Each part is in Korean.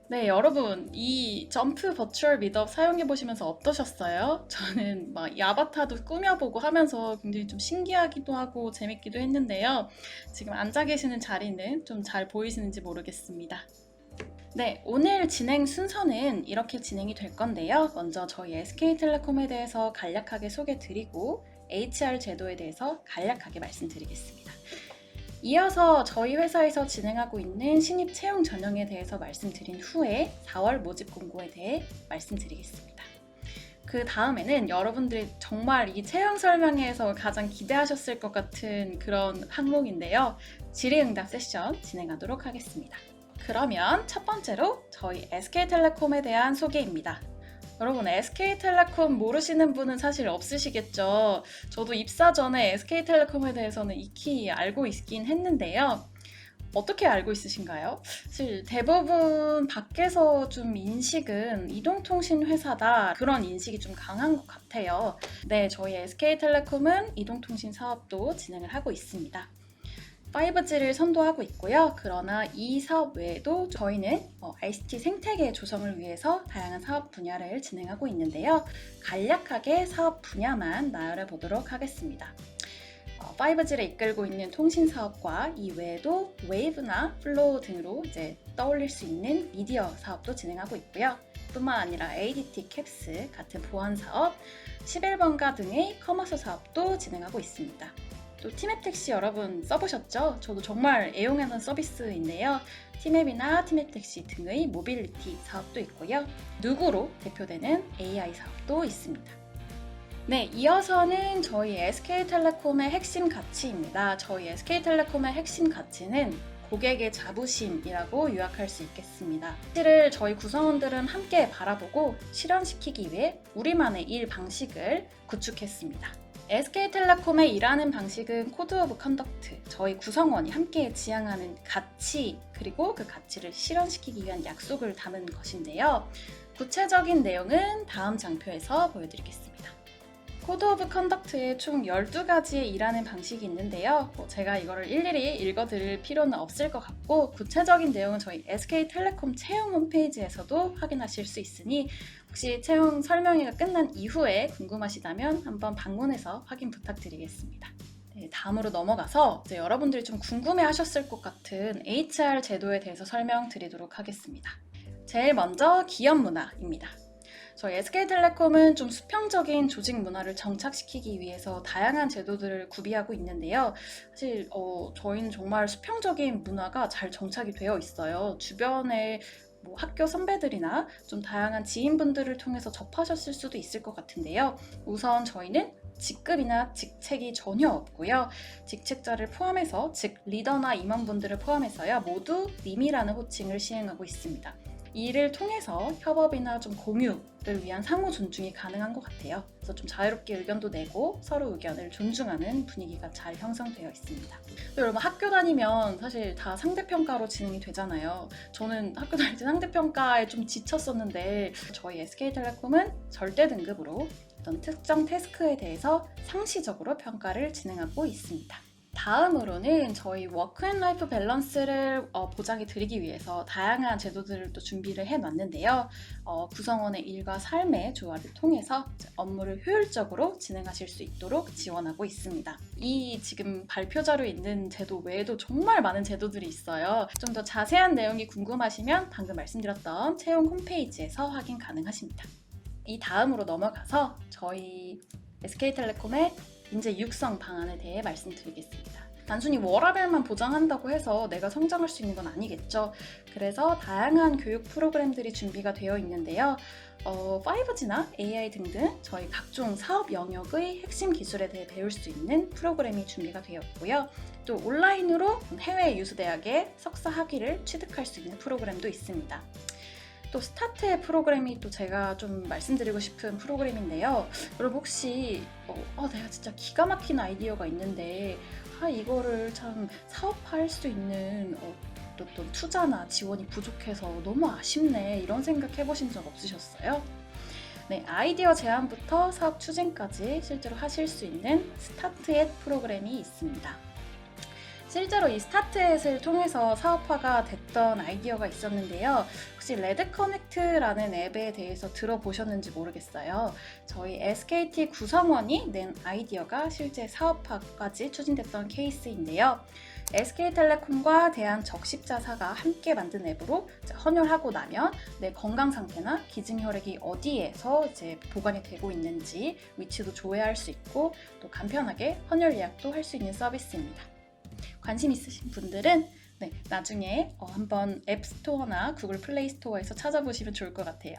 네, 여러분, 이 점프 버추얼 미덕 사용해 보시면서 어떠셨어요? 저는 막 이 아바타도 꾸며보고 하면서 굉장히 좀 신기하기도 하고 재밌기도 했는데요. 지금 앉아 계시는 자리는 좀 잘 보이시는지 모르겠습니다. 네, 오늘 진행 순서는 이렇게 진행이 될 건데요. 먼저 저희 SK텔레콤에 대해서 간략하게 소개 드리고 HR 제도에 대해서 간략하게 말씀드리겠습니다. 이어서 저희 회사에서 진행하고 있는 신입 채용 전형에 대해서 말씀드린 후에 4월 모집 공고에 대해 말씀드리겠습니다. 그 다음에는 여러분들이 정말 이 채용 설명회에서 가장 기대하셨을 것 같은 그런 항목인데요. 질의응답 세션 진행하도록 하겠습니다. 그러면 첫 번째로 저희 SK텔레콤에 대한 소개입니다. 여러분, SK텔레콤 모르시는 분은 사실 없으시겠죠. 저도 입사 전에 SK텔레콤에 대해서는 익히 알고 있긴 했는데요. 어떻게 알고 있으신가요? 사실 대부분 밖에서 좀 인식은 이동통신 회사다, 그런 인식이 좀 강한 것 같아요. 네, 저희 SK텔레콤은 이동통신 사업도 진행을 하고 있습니다. 5G를 선도하고 있고요. 그러나 이 사업 외에도 저희는 ICT 생태계 조성을 위해서 다양한 사업 분야를 진행하고 있는데요. 간략하게 사업 분야만 나열해 보도록 하겠습니다. 5G를 이끌고 있는 통신 사업과 이 외에도 웨이브나 플로우 등으로 이제 떠올릴 수 있는 미디어 사업도 진행하고 있고요. 뿐만 아니라 ADT, 캡스 같은 보안 사업, 11번가 등의 커머스 사업도 진행하고 있습니다. 또 티맵 택시 여러분 써보셨죠? 저도 정말 애용하는 서비스인데요. 티맵이나 티맵 택시 등의 모빌리티 사업도 있고요. 누구로 대표되는 AI 사업도 있습니다. 네, 이어서는 저희 SK텔레콤의 핵심 가치입니다. 저희 SK텔레콤의 핵심 가치는 고객의 자부심이라고 요약할 수 있겠습니다. 실을 저희 구성원들은 함께 바라보고 실현시키기 위해 우리만의 일 방식을 구축했습니다. SK텔레콤의 일하는 방식은 코드 오브 컨덕트, 저희 구성원이 함께 지향하는 가치, 그리고 그 가치를 실현시키기 위한 약속을 담은 것인데요. 구체적인 내용은 다음 장표에서 보여드리겠습니다. 코드 오브 컨덕트에 총 12가지의 일하는 방식이 있는데요. 제가 이거를 일일이 읽어드릴 필요는 없을 것 같고, 구체적인 내용은 저희 SK텔레콤 채용 홈페이지에서도 확인하실 수 있으니 혹시 채용 설명회가 끝난 이후에 궁금하시다면 한번 방문해서 확인 부탁드리겠습니다. 네, 다음으로 넘어가서 이제 여러분들이 좀 궁금해하셨을 것 같은 HR 제도에 대해서 설명드리도록 하겠습니다. 제일 먼저 기업 문화입니다. 저희 SK텔레콤은 좀 수평적인 조직 문화를 정착시키기 위해서 다양한 제도들을 구비하고 있는데요. 사실 저희는 정말 수평적인 문화가 잘 정착이 되어 있어요. 주변에 학교 선배들이나 좀 다양한 지인분들을 통해서 접하셨을 수도 있을 것 같은데요. 우선 저희는 직급이나 직책이 전혀 없고요. 직책자를 포함해서, 즉 리더나 임원분들을 포함해서요, 모두 님이라는 호칭을 시행하고 있습니다. 이를 통해서 협업이나 좀 공유를 위한 상호 존중이 가능한 것 같아요. 그래서 좀 자유롭게 의견도 내고 서로 의견을 존중하는 분위기가 잘 형성되어 있습니다. 또 여러분, 학교 다니면 사실 다 상대평가로 진행이 되잖아요. 저는 학교 다닐 때 상대평가에 좀 지쳤었는데 저희 SK텔레콤은 절대 등급으로 어떤 특정 태스크에 대해서 상시적으로 평가를 진행하고 있습니다. 다음으로는 저희 워크앤라이프 밸런스를 보장해 드리기 위해서 다양한 제도들을 또 준비를 해놨는데요. 구성원의 일과 삶의 조화를 통해서 업무를 효율적으로 진행하실 수 있도록 지원하고 있습니다. 이 지금 발표 자료에 있는 제도 외에도 정말 많은 제도들이 있어요. 좀 더 자세한 내용이 궁금하시면 방금 말씀드렸던 채용 홈페이지에서 확인 가능하십니다. 이 다음으로 넘어가서 저희 SK텔레콤의 인재 육성 방안에 대해 말씀드리겠습니다. 단순히 워라밸만 보장한다고 해서 내가 성장할 수 있는 건 아니겠죠. 그래서 다양한 교육 프로그램들이 준비가 되어 있는데요. 5G나 AI 등등 저희 각종 사업 영역의 핵심 기술에 대해 배울 수 있는 프로그램이 준비가 되어 있고요. 또 온라인으로 해외 유수대학의 석사 학위를 취득할 수 있는 프로그램도 있습니다. 또 스타트의 프로그램이 또 제가 좀 말씀드리고 싶은 프로그램인데요. 여러분 혹시 내가 진짜 기가 막힌 아이디어가 있는데 이거를 참 사업화할 수 있는 어떤 투자나 지원이 부족해서 너무 아쉽네, 이런 생각 해보신 적 없으셨어요? 네, 아이디어 제안부터 사업 추진까지 실제로 하실 수 있는 스타트잇 프로그램이 있습니다. 실제로 이 스타트햇을 통해서 사업화가 됐던 아이디어가 있었는데요. 혹시 레드 커넥트라는 앱에 대해서 들어보셨는지 모르겠어요. 저희 SKT 구성원이 낸 아이디어가 실제 사업화까지 추진됐던 케이스인데요. SK텔레콤과 대한적십자사가 함께 만든 앱으로 헌혈하고 나면 내 건강 상태나 기증혈액이 어디에서 이제 보관이 되고 있는지 위치도 조회할 수 있고 또 간편하게 헌혈 예약도 할 수 있는 서비스입니다. 관심 있으신 분들은 나중에 한번 앱스토어나 구글 플레이 스토어에서 찾아보시면 좋을 것 같아요.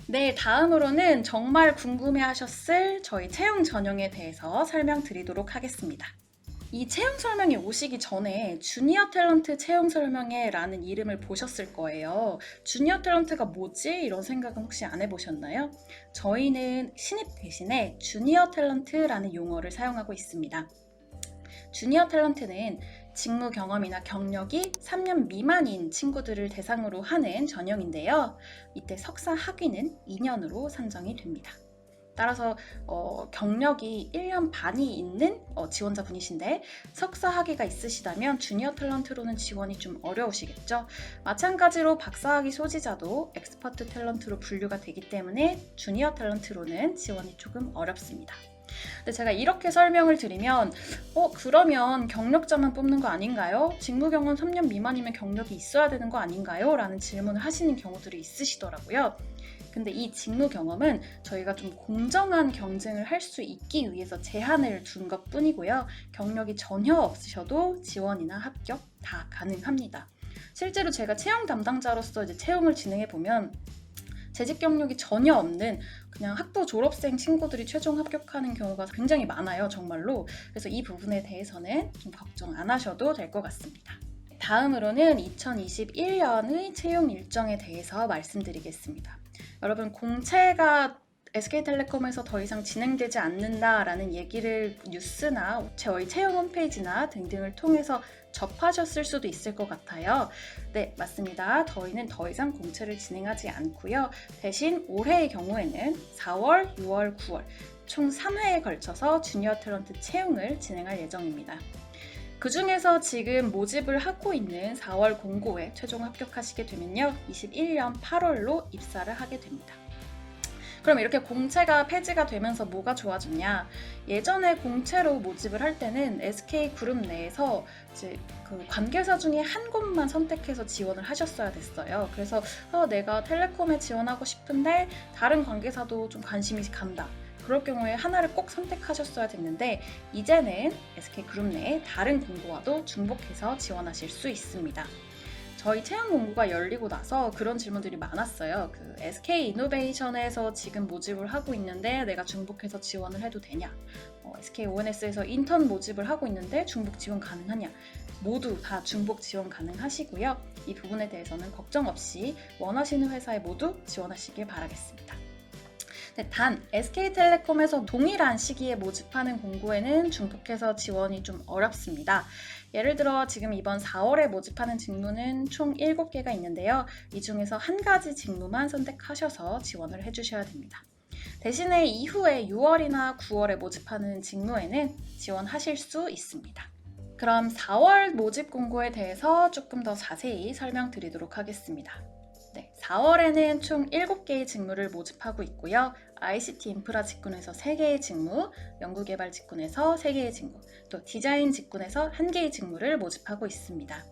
네, 다음으로는 정말 궁금해하셨을 저희 채용 전형에 대해서 설명드리도록 하겠습니다. 이 채용 설명회 오시기 전에 주니어 탤런트 채용 설명회 라는 이름을 보셨을 거예요. 주니어 탤런트가 뭐지? 이런 생각은 혹시 안 해보셨나요? 저희는 신입 대신에 주니어 탤런트라는 용어를 사용하고 있습니다. 주니어 탤런트는 직무 경험이나 경력이 3년 미만인 친구들을 대상으로 하는 전형인데요. 이때 석사 학위는 2년으로 산정이 됩니다. 따라서 경력이 1년 반이 있는 지원자분이신데 석사 학위가 있으시다면 주니어 탤런트로는 지원이 좀 어려우시겠죠. 마찬가지로 박사 학위 소지자도 엑스퍼트 탤런트로 분류가 되기 때문에 주니어 탤런트로는 지원이 조금 어렵습니다. 근데 제가 이렇게 설명을 드리면 그러면 경력자만 뽑는 거 아닌가요? 직무 경험 3년 미만이면 경력이 있어야 되는 거 아닌가요? 라는 질문을 하시는 경우들이 있으시더라고요. 근데 이 직무 경험은 저희가 좀 공정한 경쟁을 할 수 있기 위해서 제한을 둔 것 뿐이고요. 경력이 전혀 없으셔도 지원이나 합격 다 가능합니다. 실제로 제가 채용 담당자로서 이제 채용을 진행해 보면 재직 경력이 전혀 없는 그냥 학부 졸업생 친구들이 최종 합격하는 경우가 굉장히 많아요, 정말로. 그래서 이 부분에 대해서는 좀 걱정 안 하셔도 될 것 같습니다. 다음으로는 2021년의 채용 일정에 대해서 말씀드리겠습니다. 여러분, 공채가 SK텔레콤에서 더 이상 진행되지 않는다라는 얘기를 뉴스나 저희 채용 홈페이지나 등등을 통해서 접하셨을 수도 있을 것 같아요. 네, 맞습니다. 저희는 더 이상 공채를 진행하지 않고요. 대신 올해의 경우에는 4월, 6월, 9월 총 3회에 걸쳐서 주니어 탤런트 채용을 진행할 예정입니다. 그 중에서 지금 모집을 하고 있는 4월 공고에 최종 합격하시게 되면요. 21년 8월로 입사를 하게 됩니다. 그럼 이렇게 공채가 폐지가 되면서 뭐가 좋아졌냐? 예전에 공채로 모집을 할 때는 SK그룹 내에서 이제 그 관계사 중에 한 곳만 선택해서 지원을 하셨어야 됐어요. 그래서 내가 텔레콤에 지원하고 싶은데 다른 관계사도 좀 관심이 간다. 그럴 경우에 하나를 꼭 선택하셨어야 됐는데 이제는 SK그룹 내에 다른 공고와도 중복해서 지원하실 수 있습니다. 저희 채용 공고가 열리고 나서 그런 질문들이 많았어요. 그 SK이노베이션에서 지금 모집을 하고 있는데 내가 중복해서 지원을 해도 되냐? SKONS에서 인턴 모집을 하고 있는데 중복 지원 가능하냐? 모두 다 중복 지원 가능하시고요. 이 부분에 대해서는 걱정 없이 원하시는 회사에 모두 지원하시길 바라겠습니다. 단 SK텔레콤에서 동일한 시기에 모집하는 공고에는 중복해서 지원이 좀 어렵습니다. 예를 들어 지금 이번 4월에 모집하는 직무는 총 7개가 있는데요. 이 중에서 한 가지 직무만 선택하셔서 지원을 해주셔야 됩니다. 대신에 이후에 6월이나 9월에 모집하는 직무에는 지원하실 수 있습니다. 그럼 4월 모집 공고에 대해서 조금 더 자세히 설명드리도록 하겠습니다. 4월에는 총 7개의 직무를 모집하고 있고요. ICT 인프라 직군에서 3개의 직무, 연구개발 직군에서 3개의 직무, 또 디자인 직군에서 1개의 직무를 모집하고 있습니다.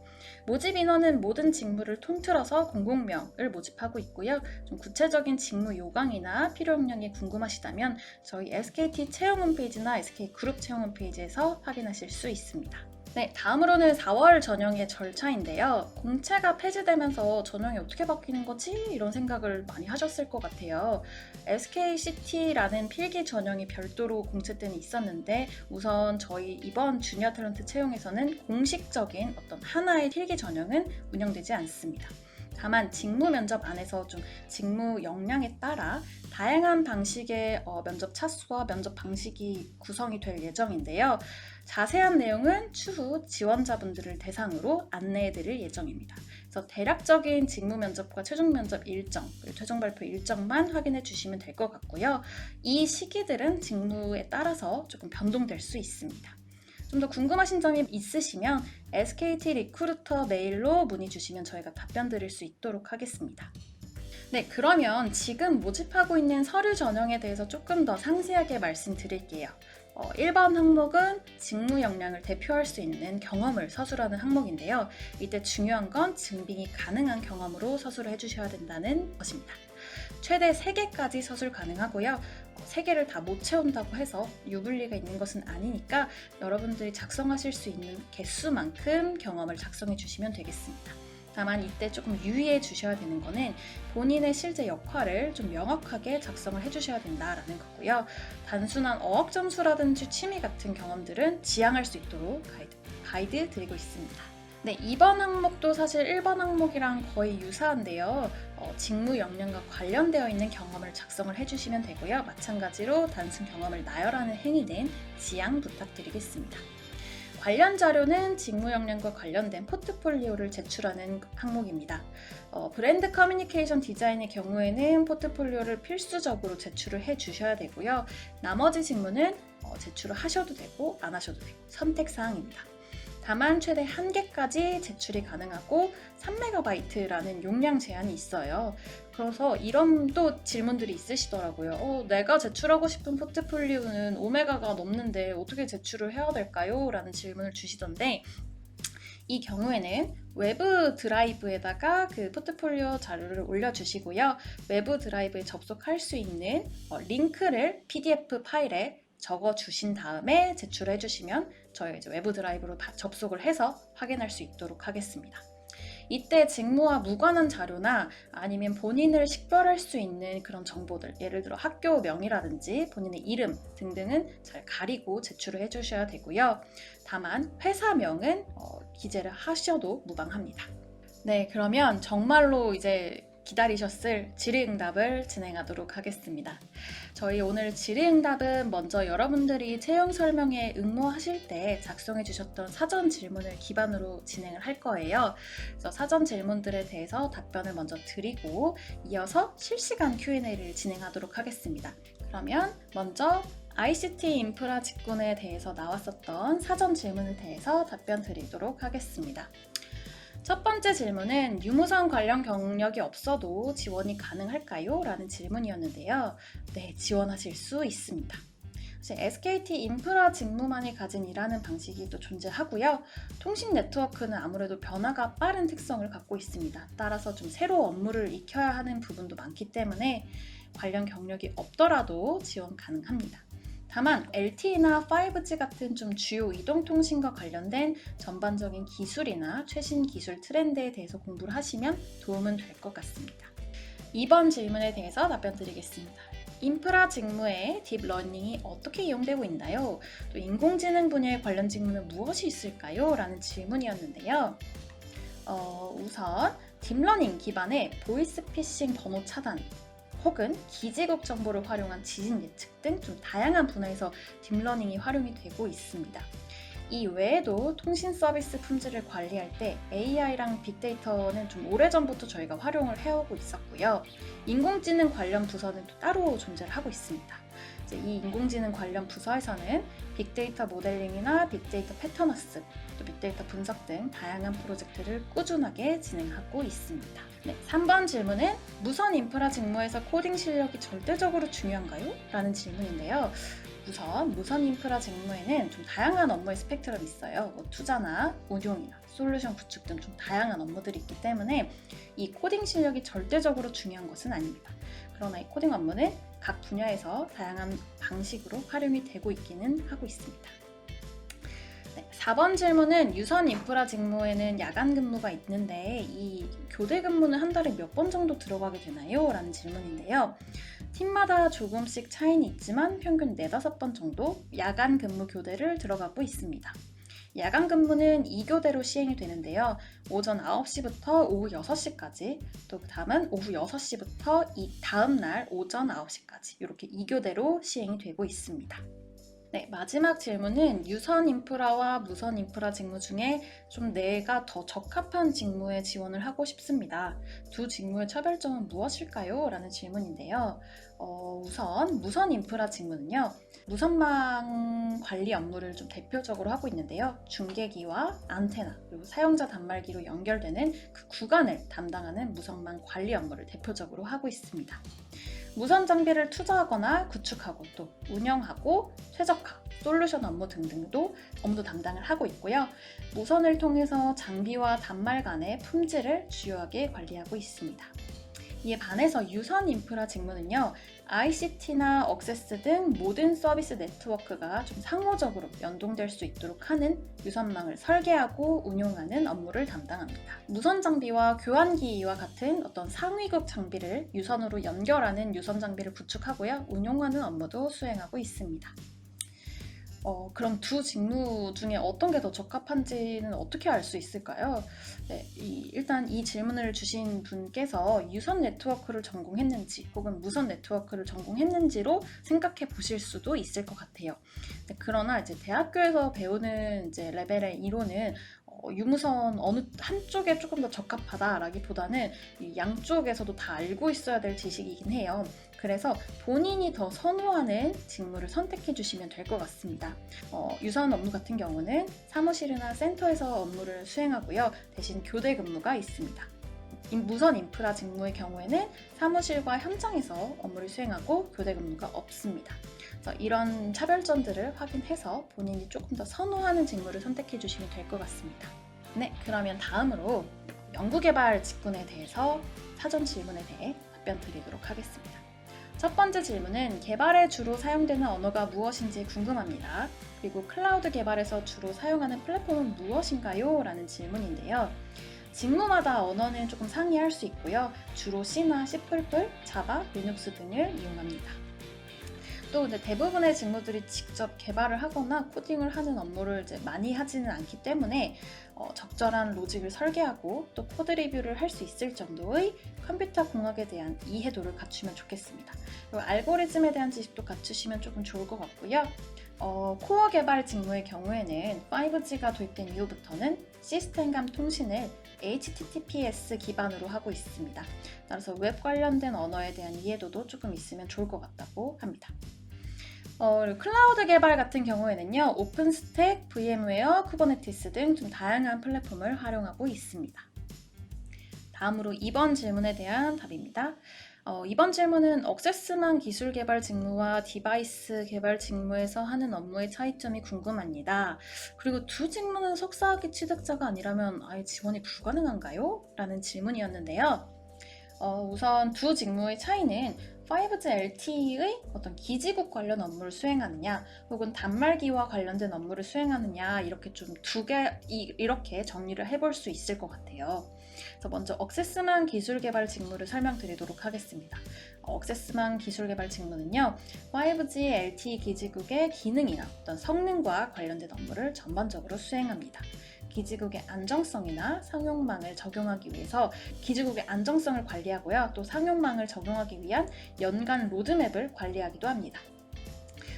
모집 인원은 모든 직무를 통틀어서 공공명을 모집하고 있고요. 좀 구체적인 직무 요강이나 필요 역량이 궁금하시다면 저희 SKT 채용 홈페이지나 SK그룹 채용 홈페이지에서 확인하실 수 있습니다. 네, 다음으로는 4월 전형의 절차인데요. 공채가 폐지되면서 전형이 어떻게 바뀌는 거지? 이런 생각을 많이 하셨을 것 같아요. SKCT라는 필기 전형이 별도로 공채 때는 있었는데 우선 저희 이번 주니어 탤런트 채용에서는 공식적인 어떤 하나의 필기 전형은 운영되지 않습니다. 다만 직무 면접 안에서 좀 직무 역량에 따라 다양한 방식의 면접 차수와 면접 방식이 구성이 될 예정인데요. 자세한 내용은 추후 지원자분들을 대상으로 안내해드릴 예정입니다. 그래서 대략적인 직무 면접과 최종 면접 일정, 그리고 최종 발표 일정만 확인해 주시면 될 것 같고요. 이 시기들은 직무에 따라서 조금 변동될 수 있습니다. 좀 더 궁금하신 점이 있으시면 SKT 리크루터 메일로 문의 주시면 저희가 답변 드릴 수 있도록 하겠습니다. 네, 그러면 지금 모집하고 있는 서류 전형에 대해서 조금 더 상세하게 말씀드릴게요. 1번 항목은 직무 역량을 대표할 수 있는 경험을 서술하는 항목인데요. 이때 중요한 건 증빙이 가능한 경험으로 서술을 해주셔야 된다는 것입니다. 최대 3개까지 서술 가능하고요. 3개를 다 못 채운다고 해서 유불리가 있는 것은 아니니까 여러분들이 작성하실 수 있는 개수만큼 경험을 작성해 주시면 되겠습니다. 다만 이때 조금 유의해 주셔야 되는 거는 본인의 실제 역할을 좀 명확하게 작성을 해주셔야 된다라는 거고요. 단순한 어학 점수라든지 취미 같은 경험들은 지양할 수 있도록 가이드 드리고 있습니다. 네, 2번 항목도 사실 1번 항목이랑 거의 유사한데요. 직무 역량과 관련되어 있는 경험을 작성을 해주시면 되고요. 마찬가지로 단순 경험을 나열하는 행위는 지양 부탁드리겠습니다. 관련 자료는 직무 역량과 관련된 포트폴리오를 제출하는 항목입니다. 브랜드 커뮤니케이션 디자인의 경우에는 포트폴리오를 필수적으로 제출을 해주셔야 되고요. 나머지 직무는 제출을 하셔도 되고 안 하셔도 되고 선택사항입니다. 다만 최대 1개까지 제출이 가능하고 3MB라는 용량 제한이 있어요. 그래서 이런 또 질문들이 있으시더라고요. 내가 제출하고 싶은 포트폴리오는 5메가가 넘는데 어떻게 제출을 해야 될까요? 라는 질문을 주시던데 이 경우에는 외부 드라이브에다가 그 포트폴리오 자료를 올려주시고요. 외부 드라이브에 접속할 수 있는 링크를 PDF 파일에 적어 주신 다음에 제출해 주시면 저희가 이제 외부 드라이브로 접속을 해서 확인할 수 있도록 하겠습니다. 이때 직무와 무관한 자료나 아니면 본인을 식별할 수 있는 그런 정보들, 예를 들어 학교명이라든지 본인의 이름 등등은 잘 가리고 제출을 해주셔야 되고요. 다만 회사명은 기재를 하셔도 무방합니다. 네, 그러면 정말로 이제 기다리셨을 질의응답을 진행하도록 하겠습니다. 저희 오늘 질의응답은 먼저 여러분들이 채용 설명에 응모하실 때 작성해 주셨던 사전 질문을 기반으로 진행을 할 거예요. 그래서 사전 질문들에 대해서 답변을 먼저 드리고 이어서 실시간 Q&A를 진행하도록 하겠습니다. 그러면 먼저 ICT 인프라 직군에 대해서 나왔었던 사전 질문에 대해서 답변 드리도록 하겠습니다. 첫 번째 질문은 유무선 관련 경력이 없어도 지원이 가능할까요? 라는 질문이었는데요. 네, 지원하실 수 있습니다. SKT 인프라 직무만이 가진 일하는 방식이 또 존재하고요. 통신 네트워크는 아무래도 변화가 빠른 특성을 갖고 있습니다. 따라서 좀 새로 업무를 익혀야 하는 부분도 많기 때문에 관련 경력이 없더라도 지원 가능합니다. 다만 LTE나 5G 같은 좀 주요 이동통신과 관련된 전반적인 기술이나 최신 기술 트렌드에 대해서 공부를 하시면 도움은 될 것 같습니다. 2번 질문에 대해서 답변 드리겠습니다. 인프라 직무에 딥러닝이 어떻게 이용되고 있나요? 또 인공지능 분야에 관련 직무는 무엇이 있을까요? 라는 질문이었는데요. 우선 딥러닝 기반의 보이스피싱 번호 차단 혹은 기지국 정보를 활용한 지진 예측 등 좀 다양한 분야에서 딥러닝이 활용이 되고 있습니다. 이 외에도 통신 서비스 품질을 관리할 때 AI랑 빅데이터는 좀 오래전부터 저희가 활용을 해오고 있었고요. 인공지능 관련 부서는 또 따로 존재를 하고 있습니다. 이제 이 인공지능 관련 부서에서는 빅데이터 모델링이나 빅데이터 패턴학습, 또 빅데이터 분석 등 다양한 프로젝트를 꾸준하게 진행하고 있습니다. 네, 3번 질문은 무선 인프라 직무에서 코딩 실력이 절대적으로 중요한가요? 라는 질문인데요. 우선 무선 인프라 직무에는 좀 다양한 업무의 스펙트럼이 있어요. 투자나 운용이나 솔루션 구축 등 좀 다양한 업무들이 있기 때문에 이 코딩 실력이 절대적으로 중요한 것은 아닙니다. 그러나 이 코딩 업무는 각 분야에서 다양한 방식으로 활용이 되고 있기는 하고 있습니다. 네, 4번 질문은 유선 인프라 직무에는 야간 근무가 있는데 이 교대 근무는 한 달에 몇 번 정도 들어가게 되나요? 라는 질문인데요. 팀마다 조금씩 차이는 있지만 평균 4-5번 정도 야간 근무 교대를 들어가고 있습니다. 야간 근무는 2교대로 시행이 되는데요. 오전 9시부터 오후 6시까지, 또 그 다음은 오후 6시부터 이 다음날 오전 9시까지 이렇게 2교대로 시행이 되고 있습니다. 네, 마지막 질문은 유선 인프라와 무선 인프라 직무 중에 좀 내가 더 적합한 직무에 지원을 하고 싶습니다. 두 직무의 차별점은 무엇일까요? 라는 질문인데요. 우선 무선 인프라 직무는요. 무선망 관리 업무를 좀 대표적으로 하고 있는데요. 중계기와 안테나 그리고 사용자 단말기로 연결되는 그 구간을 담당하는 무선망 관리 업무를 대표적으로 하고 있습니다. 무선 장비를 투자하거나 구축하고 또 운영하고 최적화, 솔루션 업무 등등도 업무 담당을 하고 있고요. 무선을 통해서 장비와 단말 간의 품질을 주요하게 관리하고 있습니다. 이에 반해서 유선 인프라 직무는요, ICT나 억세스 등 모든 서비스 네트워크가 좀 상호적으로 연동될 수 있도록 하는 유선망을 설계하고 운용하는 업무를 담당합니다. 무선 장비와 교환기와 같은 어떤 상위급 장비를 유선으로 연결하는 유선 장비를 구축하고요, 운용하는 업무도 수행하고 있습니다. 그럼 두 직무 중에 어떤 게 더 적합한지는 어떻게 알 수 있을까요? 네, 일단 이 질문을 주신 분께서 유선 네트워크를 전공했는지 혹은 무선 네트워크를 전공했는지로 생각해 보실 수도 있을 것 같아요. 네, 그러나 이제 대학교에서 배우는 이제 레벨의 이론은 유무선 어느 한쪽에 조금 더 적합하다라기보다는 양쪽에서도 다 알고 있어야 될 지식이긴 해요. 그래서 본인이 더 선호하는 직무를 선택해 주시면 될 것 같습니다. 유선 업무 같은 경우는 사무실이나 센터에서 업무를 수행하고요. 대신 교대 근무가 있습니다. 무선 인프라 직무의 경우에는 사무실과 현장에서 업무를 수행하고 교대 근무가 없습니다. 그래서 이런 차별점들을 확인해서 본인이 조금 더 선호하는 직무를 선택해 주시면 될 것 같습니다. 네, 그러면 다음으로 연구개발 직군에 대해서 사전 질문에 대해 답변 드리도록 하겠습니다. 첫 번째 질문은 개발에 주로 사용되는 언어가 무엇인지 궁금합니다. 그리고 클라우드 개발에서 주로 사용하는 플랫폼은 무엇인가요? 라는 질문인데요. 직무마다 언어는 조금 상이할 수 있고요. 주로 C나 C++, 자바, 리눅스 등을 이용합니다. 또 근데 대부분의 직무들이 직접 개발을 하거나 코딩을 하는 업무를 이제 많이 하지는 않기 때문에 적절한 로직을 설계하고 또 코드 리뷰를 할 수 있을 정도의 컴퓨터 공학에 대한 이해도를 갖추면 좋겠습니다. 그리고 알고리즘에 대한 지식도 갖추시면 조금 좋을 것 같고요. 코어 개발 직무의 경우에는 5G가 도입된 이후부터는 시스템 간 통신을 HTTPS 기반으로 하고 있습니다. 따라서 웹 관련된 언어에 대한 이해도도 조금 있으면 좋을 것 같다고 합니다. 클라우드 개발 같은 경우에는요, 오픈스택, VM웨어, 쿠버네티스 등 좀 다양한 플랫폼을 활용하고 있습니다. 다음으로 2번 질문에 대한 답입니다. 이번 질문은 억세스망 기술 개발 직무와 디바이스 개발 직무에서 하는 업무의 차이점이 궁금합니다. 그리고 두 직무는 석사학위 취득자가 아니라면 아예 지원이 불가능한가요? 라는 질문이었는데요. 우선 두 직무의 차이는 5G LTE의 어떤 기지국 관련 업무를 수행하느냐 혹은 단말기와 관련된 업무를 수행하느냐 이렇게 좀 이렇게 정리를 해볼 수 있을 것 같아요. 그래서 먼저 억세스망 기술 개발 직무를 설명드리도록 하겠습니다. 억세스망 기술 개발 직무는요, 5G LTE 기지국의 기능이나 어떤 성능과 관련된 업무를 전반적으로 수행합니다. 기지국의 안정성이나 상용망을 적용하기 위해서 기지국의 안정성을 관리하고요. 또 상용망을 적용하기 위한 연간 로드맵을 관리하기도 합니다.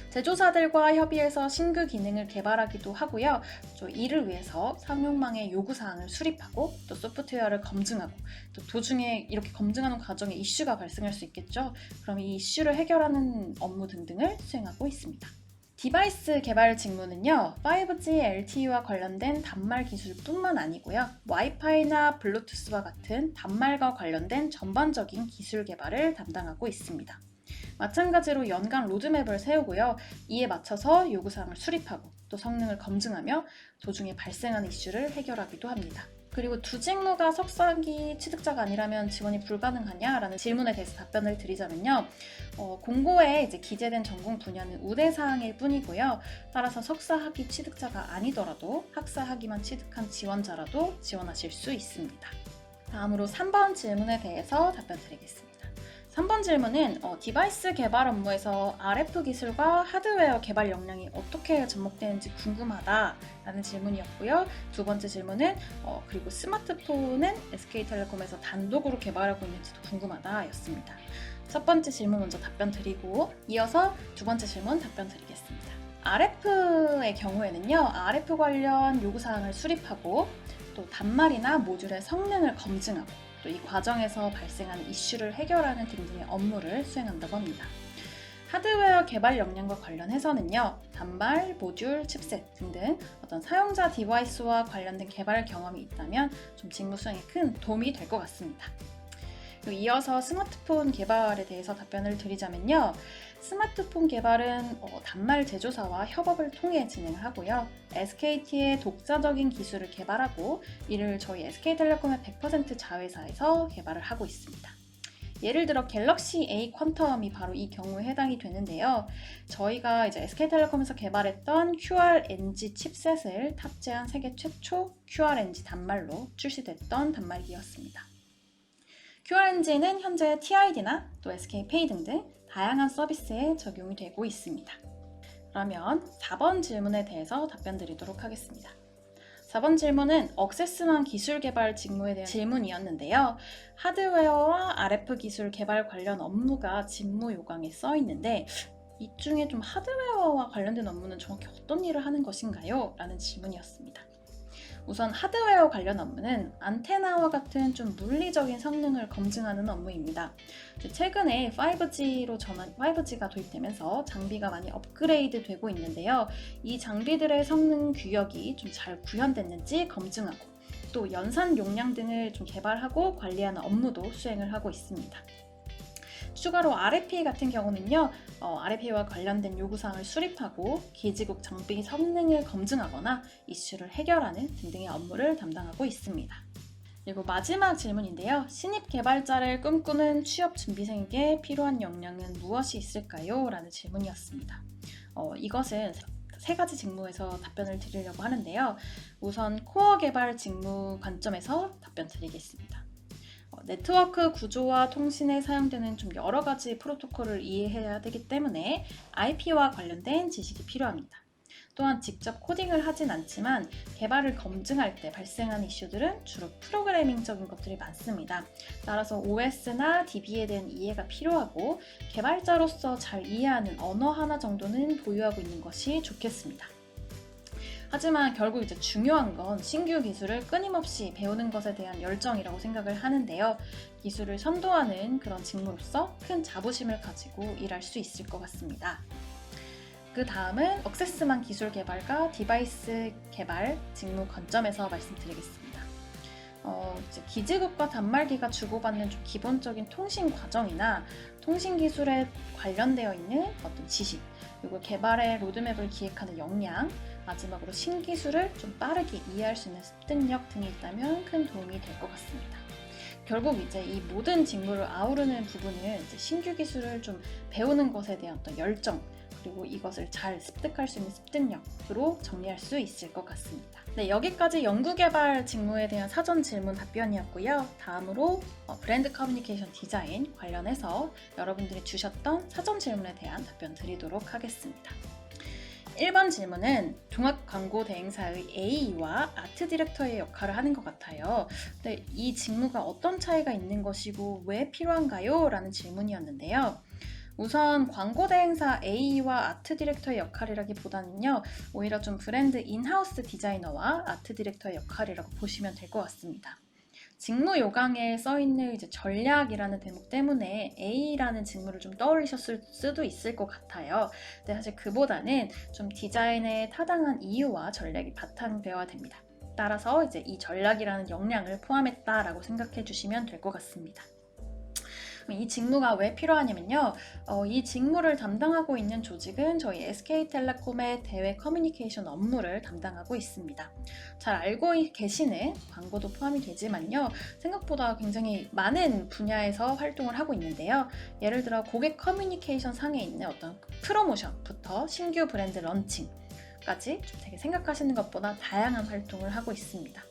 제조사들과 협의해서 신규 기능을 개발하기도 하고요. 이를 위해서 상용망의 요구사항을 수립하고 또 소프트웨어를 검증하고 또 도중에 이렇게 검증하는 과정에 이슈가 발생할 수 있겠죠. 그럼 이 이슈를 해결하는 업무 등등을 수행하고 있습니다. 디바이스 개발 직무는요, 5G LTE와 관련된 단말 기술뿐만 아니고요, 와이파이나 블루투스와 같은 단말과 관련된 전반적인 기술 개발을 담당하고 있습니다. 마찬가지로 연간 로드맵을 세우고요, 이에 맞춰서 요구사항을 수립하고 또 성능을 검증하며 도중에 발생하는 이슈를 해결하기도 합니다. 그리고 두 직무가 석사학위 취득자가 아니라면 지원이 불가능하냐라는 질문에 대해서 답변을 드리자면요. 공고에 이제 기재된 전공 분야는 우대사항일 뿐이고요. 따라서 석사학위 취득자가 아니더라도 학사학위만 취득한 지원자라도 지원하실 수 있습니다. 다음으로 3번 질문에 대해서 답변 드리겠습니다. 3번 질문은 디바이스 개발 업무에서 RF 기술과 하드웨어 개발 역량이 어떻게 접목되는지 궁금하다라는 질문이었고요. 두 번째 질문은 그리고 스마트폰은 SK텔레콤에서 단독으로 개발하고 있는지도 궁금하다였습니다. 첫 번째 질문 먼저 답변 드리고 이어서 두 번째 질문 답변 드리겠습니다. RF의 경우에는요, RF 관련 요구사항을 수립하고 또 단말이나 모듈의 성능을 검증하고 또 이 과정에서 발생하는 이슈를 해결하는 등등의 업무를 수행한다고 합니다. 하드웨어 개발 역량과 관련해서는요, 단말, 모듈, 칩셋 등등 어떤 사용자 디바이스와 관련된 개발 경험이 있다면 좀 직무 수행에 큰 도움이 될 것 같습니다. 그리고 이어서 스마트폰 개발에 대해서 답변을 드리자면요, 스마트폰 개발은 단말 제조사와 협업을 통해 진행을 하고요, SKT의 독자적인 기술을 개발하고 이를 저희 SK텔레콤의 100% 자회사에서 개발을 하고 있습니다. 예를 들어 갤럭시 A 퀀텀이 바로 이 경우에 해당이 되는데요. 저희가 이제 SK텔레콤에서 개발했던 QRNG 칩셋을 탑재한 세계 최초 QRNG 단말로 출시됐던 단말기였습니다. QRNG는 현재 TID나 또 SK페이 등등 다양한 서비스에 적용이 되고 있습니다. 그러면 4번 질문에 대해서 답변 드리도록 하겠습니다. 4번 질문은 억세스망 기술 개발 직무에 대한 질문이었는데요. 하드웨어와 RF 기술 개발 관련 업무가 직무 요강에 써 있는데 이 중에 좀 하드웨어와 관련된 업무는 정확히 어떤 일을 하는 것인가요? 라는 질문이었습니다. 우선 하드웨어 관련 업무는 안테나와 같은 좀 물리적인 성능을 검증하는 업무입니다. 최근에 5G가 도입되면서 장비가 많이 업그레이드 되고 있는데요. 이 장비들의 성능 규격이 좀 잘 구현됐는지 검증하고 또 연산 용량 등을 좀 개발하고 관리하는 업무도 수행을 하고 있습니다. 추가로 RFP 같은 경우는요, RFP와 관련된 요구사항을 수립하고 기지국 장비 성능을 검증하거나 이슈를 해결하는 등등의 업무를 담당하고 있습니다. 그리고 마지막 질문인데요. 신입 개발자를 꿈꾸는 취업 준비생에게 필요한 역량은 무엇이 있을까요? 라는 질문이었습니다. 이것은 세 가지 직무에서 답변을 드리려고 하는데요. 우선 코어 개발 직무 관점에서 답변 드리겠습니다. 네트워크 구조와 통신에 사용되는 좀 여러 가지 프로토콜을 이해해야 되기 때문에 IP와 관련된 지식이 필요합니다. 또한 직접 코딩을 하진 않지만 개발을 검증할 때 발생하는 이슈들은 주로 프로그래밍적인 것들이 많습니다. 따라서 OS나 DB에 대한 이해가 필요하고 개발자로서 잘 이해하는 언어 하나 정도는 보유하고 있는 것이 좋겠습니다. 하지만 결국 이제 중요한 건 신규 기술을 끊임없이 배우는 것에 대한 열정이라고 생각을 하는데요. 기술을 선도하는 그런 직무로서 큰 자부심을 가지고 일할 수 있을 것 같습니다. 그 다음은 억세스망 기술 개발과 디바이스 개발 직무 관점에서 말씀드리겠습니다. 이제 기지국과 단말기가 주고받는 좀 기본적인 통신 과정이나 통신 기술에 관련되어 있는 어떤 지식, 그리고 개발의 로드맵을 기획하는 역량, 마지막으로 신기술을 좀 빠르게 이해할 수 있는 습득력 등이 있다면 큰 도움이 될 것 같습니다. 결국 이제 이 모든 직무를 아우르는 부분은 이제 신규 기술을 좀 배우는 것에 대한 어떤 열정, 그리고 이것을 잘 습득할 수 있는 습득력으로 정리할 수 있을 것 같습니다. 네, 여기까지 연구개발 직무에 대한 사전 질문 답변이었고요. 다음으로 브랜드 커뮤니케이션 디자인 관련해서 여러분들이 주셨던 사전 질문에 대한 답변 드리도록 하겠습니다. 1번 질문은 종합광고대행사의 AE와 아트 디렉터의 역할을 하는 것 같아요. 근데 이 직무가 어떤 차이가 있는 것이고 왜 필요한가요? 라는 질문이었는데요. 우선 광고대행사 AE와 아트 디렉터의 역할이라기보다는요, 오히려 좀 브랜드 인하우스 디자이너와 아트 디렉터의 역할이라고 보시면 될 것 같습니다. 직무 요강에 써있는 이제 전략이라는 대목 때문에 A라는 직무를 좀 떠올리셨을 수도 있을 것 같아요. 근데 사실 그보다는 좀 디자인에 타당한 이유와 전략이 바탕되어야 됩니다. 따라서 이제 이 전략이라는 역량을 포함했다라고 생각해 주시면 될 것 같습니다. 이 직무가 왜 필요하냐면요. 이 직무를 담당하고 있는 조직은 저희 SK텔레콤의 대외 커뮤니케이션 업무를 담당하고 있습니다. 잘 알고 계시는 광고도 포함이 되지만요. 생각보다 굉장히 많은 분야에서 활동을 하고 있는데요. 예를 들어 고객 커뮤니케이션 상에 있는 어떤 프로모션부터 신규 브랜드 런칭까지 좀 되게 생각하시는 것보다 다양한 활동을 하고 있습니다.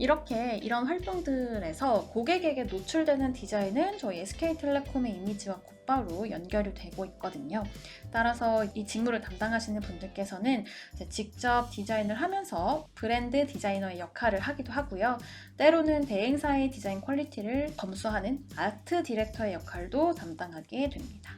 이런 활동들에서 고객에게 노출되는 디자인은 저희 SK텔레콤의 이미지와 곧바로 연결이 되고 있거든요. 따라서 이 직무를 담당하시는 분들께서는 직접 디자인을 하면서 브랜드 디자이너의 역할을 하기도 하고요. 때로는 대행사의 디자인 퀄리티를 검수하는 아트 디렉터의 역할도 담당하게 됩니다.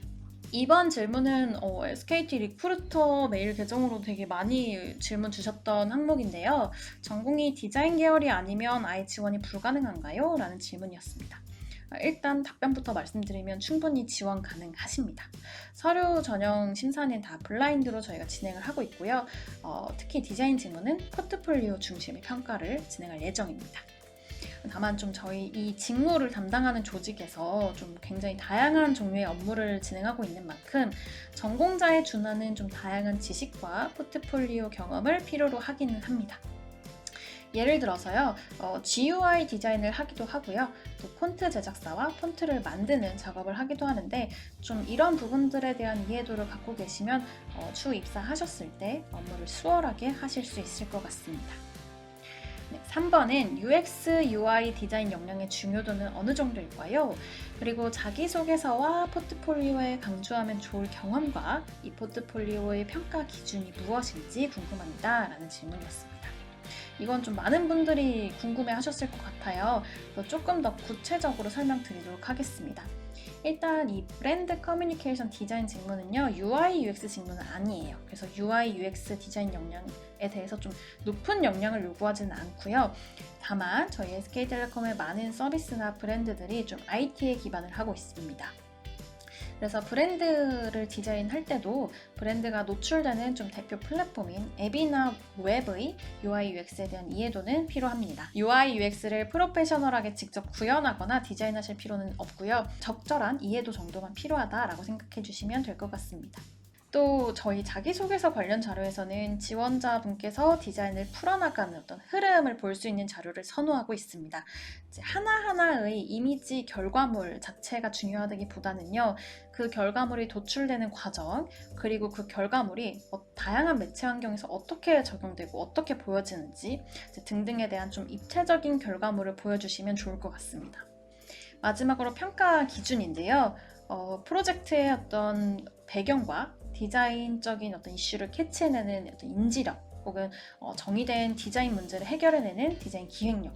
이번 질문은 SKT 리크루터 메일 계정으로 되게 많이 질문 주셨던 항목인데요. 전공이 디자인 계열이 아니면 아예 지원이 불가능한가요? 라는 질문이었습니다. 일단 답변부터 말씀드리면 충분히 지원 가능하십니다. 서류 전형 심사는 다 블라인드로 저희가 진행을 하고 있고요. 특히 디자인 직무는 포트폴리오 중심의 평가를 진행할 예정입니다. 다만 좀 저희 이 직무를 담당하는 조직에서 좀 굉장히 다양한 종류의 업무를 진행하고 있는 만큼 전공자에 준하는 좀 다양한 지식과 포트폴리오 경험을 필요로 하기는 합니다. 예를 들어서요, GUI 디자인을 하기도 하고요, 또 폰트 제작사와 폰트를 만드는 작업을 하기도 하는데 좀 이런 부분들에 대한 이해도를 갖고 계시면 추후 입사하셨을 때 업무를 수월하게 하실 수 있을 것 같습니다. 3번은 UX, UI 디자인 역량의 중요도는 어느 정도일까요? 그리고 자기소개서와 포트폴리오에 강조하면 좋을 경험과 이 포트폴리오의 평가 기준이 무엇인지 궁금합니다. 라는 질문이었습니다. 이건 좀 많은 분들이 궁금해 하셨을 것 같아요. 그래서 조금 더 구체적으로 설명드리도록 하겠습니다. 일단 이 브랜드 커뮤니케이션 디자인 직무는요, UI, UX 직무는 아니에요. 그래서 UI, UX 디자인 역량에 대해서 좀 높은 역량을 요구하지는 않고요. 다만 저희 SK텔레콤의 많은 서비스나 브랜드들이 좀 IT에 기반을 하고 있습니다. 그래서 브랜드를 디자인할 때도 브랜드가 노출되는 좀 대표 플랫폼인 앱이나 웹의 UI, UX에 대한 이해도는 필요합니다. UI, UX를 프로페셔널하게 직접 구현하거나 디자인하실 필요는 없고요. 적절한 이해도 정도만 필요하다라고 생각해 주시면 될 것 같습니다. 또 저희 자기소개서 관련 자료에서는 지원자분께서 디자인을 풀어나가는 어떤 흐름을 볼 수 있는 자료를 선호하고 있습니다. 하나하나의 이미지 결과물 자체가 중요하다기보다는요, 그 결과물이 도출되는 과정, 그리고 그 결과물이 다양한 매체 환경에서 어떻게 적용되고 어떻게 보여지는지 등등에 대한 좀 입체적인 결과물을 보여주시면 좋을 것 같습니다. 마지막으로 평가 기준인데요. 프로젝트의 어떤 배경과 디자인적인 어떤 이슈를 캐치해내는 어떤 인지력, 혹은 정의된 디자인 문제를 해결해내는 디자인 기획력,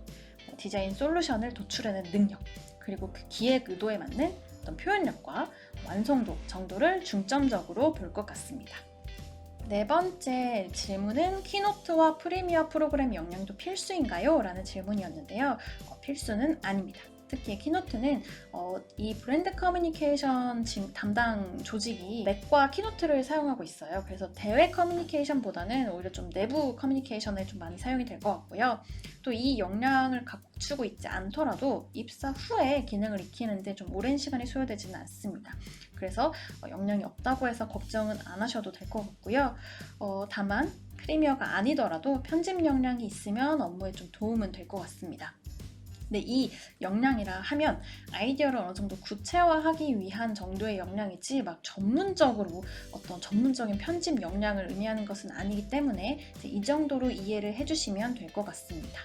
디자인 솔루션을 도출해내는 능력, 그리고 그 기획 의도에 맞는 어떤 표현력과 완성도 정도를 중점적으로 볼 것 같습니다. 네 번째 질문은 키노트와 프리미어 프로그램 역량도 필수인가요? 라는 질문이었는데요. 필수는 아닙니다. 특히 키노트는 이 브랜드 커뮤니케이션 담당 조직이 맥과 키노트를 사용하고 있어요. 그래서 대외 커뮤니케이션보다는 오히려 좀 내부 커뮤니케이션에 좀 많이 사용이 될 것 같고요. 또 이 역량을 갖추고 있지 않더라도 입사 후에 기능을 익히는데 좀 오랜 시간이 소요되지는 않습니다. 그래서 역량이 없다고 해서 걱정은 안 하셔도 될 것 같고요. 다만 프리미어가 아니더라도 편집 역량이 있으면 업무에 좀 도움은 될 것 같습니다. 근데 이 역량이라 하면 아이디어를 어느 정도 구체화하기 위한 정도의 역량이지 막 전문적으로 어떤 전문적인 편집 역량을 의미하는 것은 아니기 때문에 이 정도로 이해를 해주시면 될 것 같습니다.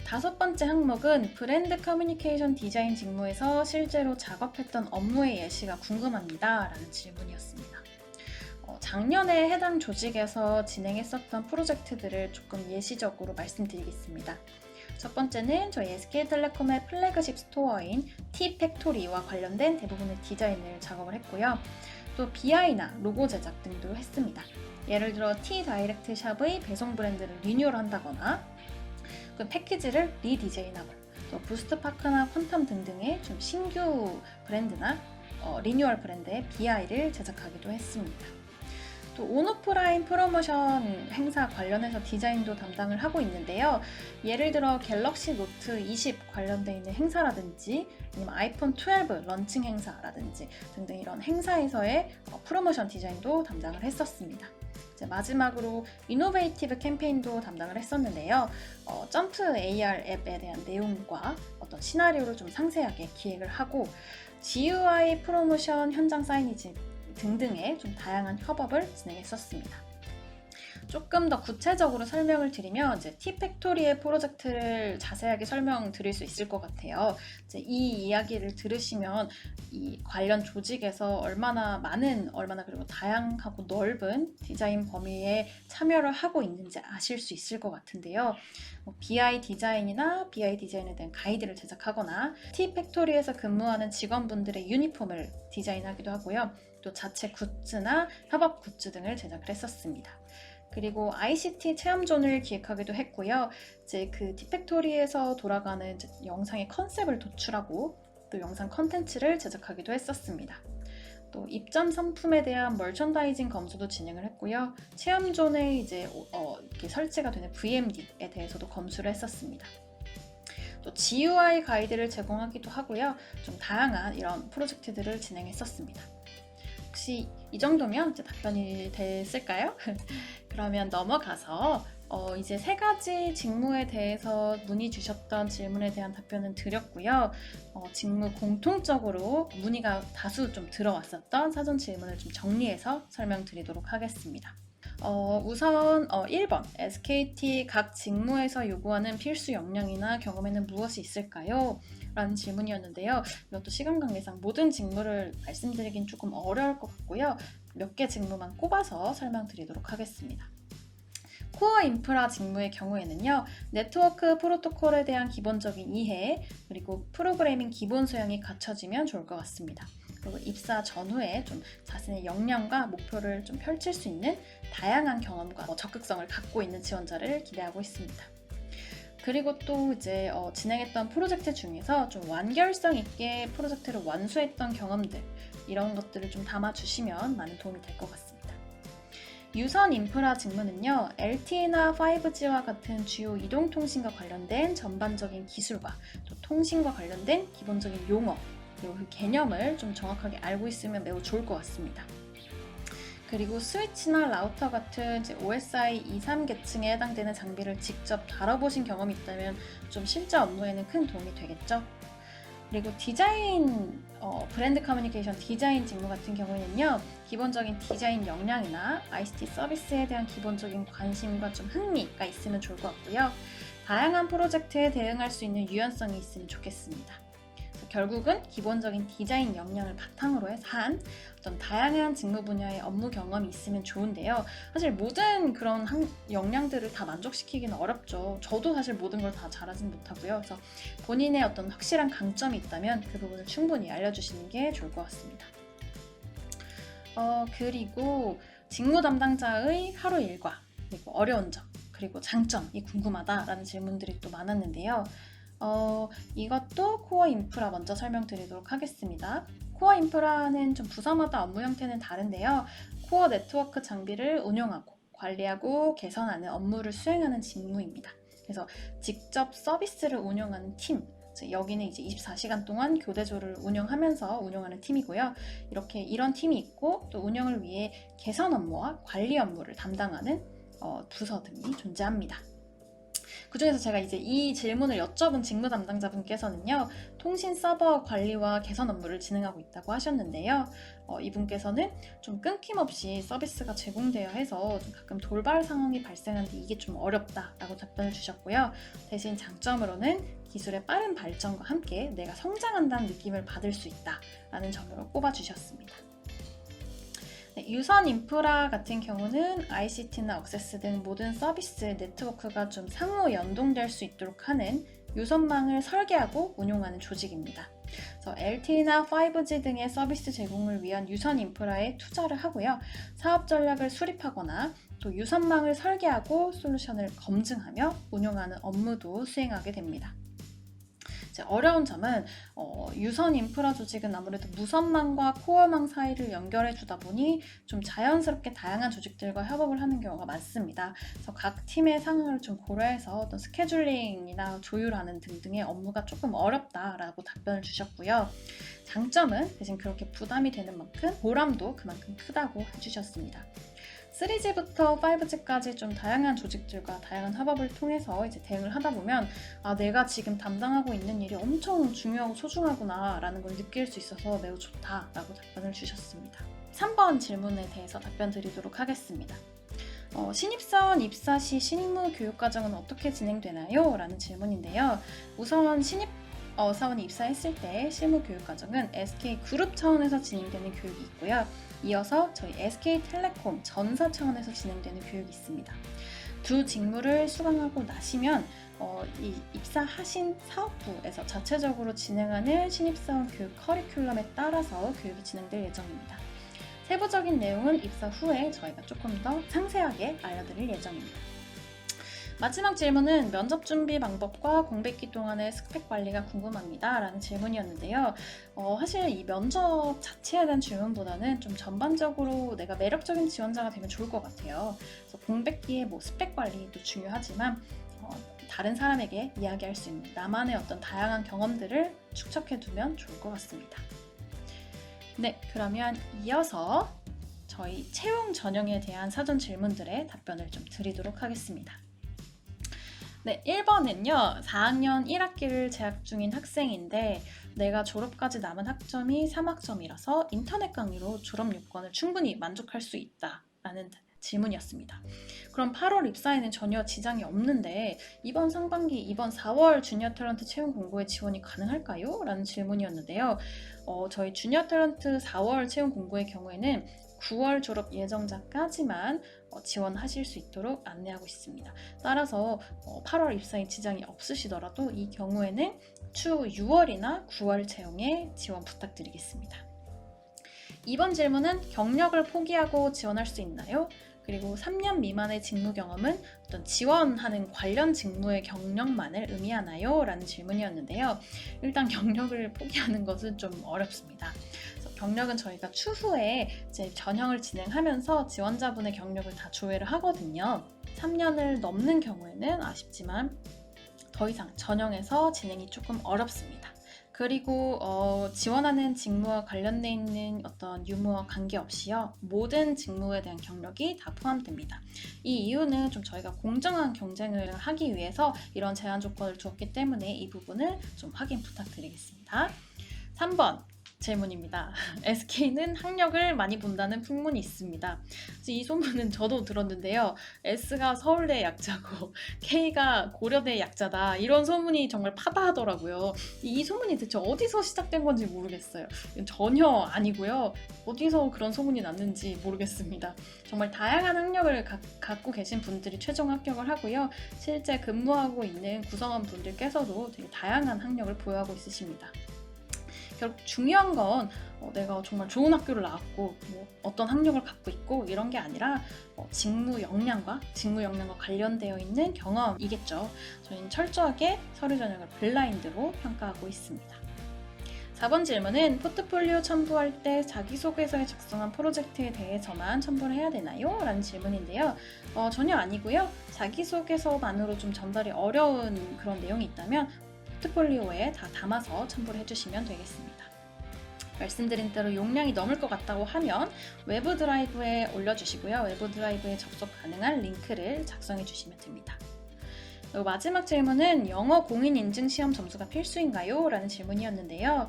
다섯 번째 항목은 브랜드 커뮤니케이션 디자인 직무에서 실제로 작업했던 업무의 예시가 궁금합니다. 라는 질문이었습니다. 작년에 해당 조직에서 진행했었던 프로젝트들을 조금 예시적으로 말씀드리겠습니다. 첫 번째는 저희 SK텔레콤의 플래그십 스토어인 T팩토리와 관련된 대부분의 디자인을 작업을 했고요. 또 BI나 로고 제작 등도 했습니다. 예를 들어 T다이렉트 샵의 배송 브랜드를 리뉴얼한다거나 그 패키지를 리디자인하고 또 부스트파크나 퀀텀 등등의 좀 신규 브랜드나 리뉴얼 브랜드의 BI를 제작하기도 했습니다. 또 온오프라인 프로모션 행사 관련해서 디자인도 담당을 하고 있는데요. 예를 들어 갤럭시 노트 20 관련돼 있는 행사라든지 아니면 아이폰 12 런칭 행사라든지 등등 이런 행사에서의 프로모션 디자인도 담당을 했었습니다. 이제 마지막으로 이노베이티브 캠페인도 담당을 했었는데요. 점프 AR 앱에 대한 내용과 어떤 시나리오를 좀 상세하게 기획을 하고 GUI 프로모션 현장 사이니지 등등의 좀 다양한 협업을 진행했었습니다. 조금 더 구체적으로 설명을 드리면 이제 T팩토리의 프로젝트를 자세하게 설명드릴 수 있을 것 같아요. 이제 이 이야기를 들으시면 이 관련 조직에서 얼마나 많은, 얼마나 그리고 다양하고 넓은 디자인 범위에 참여를 하고 있는지 아실 수 있을 것 같은데요. BI 디자인이나 BI 디자인에 대한 가이드를 제작하거나 T팩토리에서 근무하는 직원분들의 유니폼을 디자인하기도 하고요. 또 자체 굿즈나 협업 굿즈 등을 제작을 했었습니다. 그리고 ICT 체험존을 기획하기도 했고요. 이제 그 T팩토리에서 돌아가는 이제 영상의 컨셉을 도출하고 또 영상 컨텐츠를 제작하기도 했었습니다. 또 입점 상품에 대한 멀천다이징 검수도 진행을 했고요. 체험존에 이제 이렇게 설치가 되는 VMD에 대해서도 검수를 했었습니다. 또 GUI 가이드를 제공하기도 하고요. 좀 다양한 이런 프로젝트들을 진행했었습니다. 혹시 이 정도면 이제 답변이 됐을까요? 그러면 넘어가서 이제 3가지 직무에 대해서 문의 주셨던 질문에 대한 답변은 드렸고요. 직무 공통적으로 문의가 다수 좀 들어왔었던 사전 질문을 좀 정리해서 설명드리도록 하겠습니다. 우선 1번 SKT 각 직무에서 요구하는 필수 역량이나 경험에는 무엇이 있을까요? 라는 질문이었는데요. 이것도 시간 관계상 모든 직무를 말씀드리긴 조금 어려울 것 같고요. 몇 개 직무만 꼽아서 설명드리도록 하겠습니다. 코어 인프라 직무의 경우에는요, 네트워크 프로토콜에 대한 기본적인 이해, 그리고 프로그래밍 기본 소양이 갖춰지면 좋을 것 같습니다. 그리고 입사 전후에 좀 자신의 역량과 목표를 좀 펼칠 수 있는 다양한 경험과 적극성을 갖고 있는 지원자를 기대하고 있습니다. 그리고 또 이제 진행했던 프로젝트 중에서 좀 완결성 있게 프로젝트를 완수했던 경험들, 이런 것들을 좀 담아주시면 많은 도움이 될 것 같습니다. 유선 인프라 직무는요, LTE나 5G와 같은 주요 이동통신과 관련된 전반적인 기술과 또 통신과 관련된 기본적인 용어, 그리고 그 개념을 좀 정확하게 알고 있으면 매우 좋을 것 같습니다. 그리고 스위치나 라우터 같은 이제 OSI 2, 3계층에 해당되는 장비를 직접 다뤄보신 경험이 있다면 좀 실제 업무에는 큰 도움이 되겠죠. 그리고 디자인, 브랜드 커뮤니케이션 디자인 직무 같은 경우에는요, 기본적인 디자인 역량이나 ICT 서비스에 대한 기본적인 관심과 좀 흥미가 있으면 좋을 것 같고요. 다양한 프로젝트에 대응할 수 있는 유연성이 있으면 좋겠습니다. 결국은 기본적인 디자인 역량을 바탕으로 해서 한 어떤 다양한 직무 분야의 업무 경험이 있으면 좋은데요. 사실 모든 그런 역량들을 다 만족시키기는 어렵죠. 저도 사실 모든 걸 다 잘하진 못하고요. 그래서 본인의 어떤 확실한 강점이 있다면 그 부분을 충분히 알려주시는 게 좋을 것 같습니다. 그리고 직무 담당자의 하루 일과, 그리고 어려운 점, 그리고 장점이 궁금하다라는 질문들이 또 많았는데요. 이것도 코어 인프라 먼저 설명드리도록 하겠습니다. 코어 인프라는 좀 부서마다 업무 형태는 다른데요. 코어 네트워크 장비를 운영하고 관리하고 개선하는 업무를 수행하는 직무입니다. 그래서 직접 서비스를 운영하는 팀, 여기는 이제 24시간 동안 교대조를 운영하면서 운영하는 팀이고요. 이렇게 이런 팀이 있고 또 운영을 위해 개선 업무와 관리 업무를 담당하는 부서 등이 존재합니다. 그중에서 제가 이제 이 질문을 여쭤본 직무 담당자분께서는요, 통신 서버 관리와 개선 업무를 진행하고 있다고 하셨는데요. 이분께서는 좀 끊김없이 서비스가 제공되어야 해서 좀 가끔 돌발 상황이 발생하는데 이게 좀 어렵다라고 답변을 주셨고요. 대신 장점으로는 기술의 빠른 발전과 함께 내가 성장한다는 느낌을 받을 수 있다라는 점으로 꼽아주셨습니다. 유선 인프라 같은 경우는 ICT나 액세스 등 모든 서비스 네트워크가 좀 상호 연동될 수 있도록 하는 유선망을 설계하고 운용하는 조직입니다. 그래서 LTE나 5G 등의 서비스 제공을 위한 유선 인프라에 투자를 하고요. 사업 전략을 수립하거나 또 유선망을 설계하고 솔루션을 검증하며 운용하는 업무도 수행하게 됩니다. 어려운 점은 유선 인프라 조직은 아무래도 무선망과 코어망 사이를 연결해 주다 보니 좀 자연스럽게 다양한 조직들과 협업을 하는 경우가 많습니다. 그래서 각 팀의 상황을 좀 고려해서 어떤 스케줄링이나 조율하는 등등의 업무가 조금 어렵다라고 답변을 주셨고요. 장점은 대신 그렇게 부담이 되는 만큼 보람도 그만큼 크다고 해주셨습니다. 3G부터 5G까지 좀 다양한 조직들과 다양한 협업을 통해서 이제 대응을 하다 보면 내가 지금 담당하고 있는 일이 엄청 중요하고 소중하구나 라는 걸 느낄 수 있어서 매우 좋다라고 답변을 주셨습니다. 3번 질문에 대해서 답변 드리도록 하겠습니다. 신입사원 입사 시 실무 교육과정은 어떻게 진행되나요? 라는 질문인데요. 우선 사원이 입사했을 때 실무 교육과정은 SK그룹 차원에서 진행되는 교육이 있고요. 이어서 저희 SK텔레콤 전사 차원에서 진행되는 교육이 있습니다. 두 직무를 수강하고 나시면 이 입사하신 사업부에서 자체적으로 진행하는 신입사원 교육 커리큘럼에 따라서 교육이 진행될 예정입니다. 세부적인 내용은 입사 후에 저희가 조금 더 상세하게 알려드릴 예정입니다. 마지막 질문은 면접 준비 방법과 공백기 동안의 스펙 관리가 궁금합니다. 라는 질문이었는데요. 사실 이 면접 자체에 대한 질문보다는 좀 전반적으로 내가 매력적인 지원자가 되면 좋을 것 같아요. 그래서 공백기의 스펙 관리도 중요하지만 다른 사람에게 이야기할 수 있는 나만의 어떤 다양한 경험들을 축적해 두면 좋을 것 같습니다. 네, 그러면 이어서 저희 채용 전형에 대한 사전 질문들의 답변을 좀 드리도록 하겠습니다. 네, 1번은요. 4학년 1학기를 재학 중인 학생인데 내가 졸업까지 남은 학점이 3학점이라서 인터넷 강의로 졸업 요건을 충분히 만족할 수 있다 라는 질문이었습니다. 그럼 8월 입사에는 전혀 지장이 없는데 이번 상반기, 이번 4월 주니어 탤런트 채용 공고에 지원이 가능할까요? 라는 질문이었는데요. 저희 주니어 탤런트 4월 채용 공고의 경우에는 9월 졸업 예정자까지만 지원하실 수 있도록 안내하고 있습니다. 따라서 8월 입사에 지장이 없으시더라도 이 경우에는 추후 6월이나 9월 채용에 지원 부탁드리겠습니다. 이번 질문은 경력을 포기하고 지원할 수 있나요? 그리고 3년 미만의 직무 경험은 어떤 지원하는 관련 직무의 경력만을 의미하나요? 라는 질문이었는데요. 일단 경력을 포기하는 것은 좀 어렵습니다. 그래서 경력은 저희가 추후에 이제 전형을 진행하면서 지원자분의 경력을 다 조회를 하거든요. 3년을 넘는 경우에는 아쉽지만 더 이상 전형에서 진행이 조금 어렵습니다. 그리고 지원하는 직무와 관련돼 있는 어떤 유무와 관계없이요. 모든 직무에 대한 경력이 다 포함됩니다. 이 이유는 좀 저희가 공정한 경쟁을 하기 위해서 이런 제한 조건을 두었기 때문에 이 부분을 좀 확인 부탁드리겠습니다. 3번 질문입니다. SK는 학력을 많이 본다는 풍문이 있습니다. 이 소문은 저도 들었는데요. S가 서울대 약자고 K가 고려대 약자다. 이런 소문이 정말 파다하더라고요. 이 소문이 대체 어디서 시작된 건지 모르겠어요. 전혀 아니고요. 어디서 그런 소문이 났는지 모르겠습니다. 정말 다양한 학력을 갖고 계신 분들이 최종 합격을 하고요. 실제 근무하고 있는 구성원 분들께서도 되게 다양한 학력을 보유하고 있으십니다. 결국 중요한 건 내가 정말 좋은 학교를 나왔고 어떤 학력을 갖고 있고 이런 게 아니라 직무 역량과 관련되어 있는 경험이겠죠. 저희는 철저하게 서류 전형을 블라인드로 평가하고 있습니다. 4번 질문은 포트폴리오 첨부할 때 자기소개서에 작성한 프로젝트에 대해서만 첨부를 해야 되나요? 라는 질문인데요. 전혀 아니고요. 자기소개서만으로 좀 전달이 어려운 그런 내용이 있다면 포트폴리오에 다 담아서 첨부를 해주시면 되겠습니다. 말씀드린 대로 용량이 넘을 것 같다고 하면 외부 드라이브에 올려주시고요. 외부 드라이브에 접속 가능한 링크를 작성해 주시면 됩니다. 그리고 마지막 질문은 영어 공인 인증 시험 점수가 필수인가요? 라는 질문이었는데요.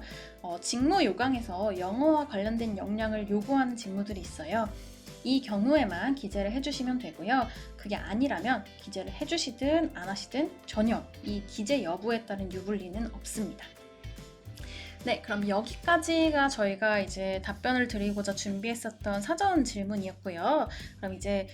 직무 요강에서 영어와 관련된 역량을 요구하는 직무들이 있어요. 이 경우에만 기재를 해주시면 되고요. 그게 아니라면 기재를 해주시든 안 하시든 전혀 이 기재 여부에 따른 유불리는 없습니다. 네, 그럼 여기까지가 저희가 이제 답변을 드리고자 준비했었던 사전 질문이었고요. 그럼 이제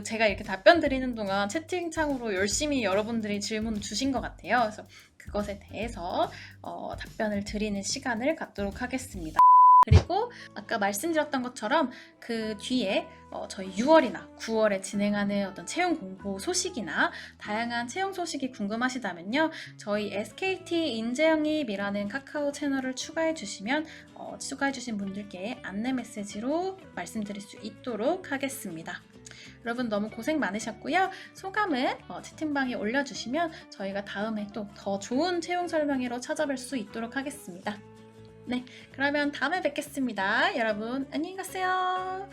제가 이렇게 답변 드리는 동안 채팅창으로 열심히 여러분들이 질문을 주신 것 같아요. 그래서 그것에 대해서 답변을 드리는 시간을 갖도록 하겠습니다. 그리고 아까 말씀드렸던 것처럼 그 뒤에 저희 6월이나 9월에 진행하는 어떤 채용 공고 소식이나 다양한 채용 소식이 궁금하시다면요. 저희 SKT 인재영입이라는 카카오 채널을 추가해 주시면 추가해 주신 분들께 안내 메시지로 말씀드릴 수 있도록 하겠습니다. 여러분 너무 고생 많으셨고요. 소감은 채팅방에 올려주시면 저희가 다음에 또 더 좋은 채용 설명회로 찾아뵐 수 있도록 하겠습니다. 네, 그러면 다음에 뵙겠습니다. 여러분 안녕히 가세요.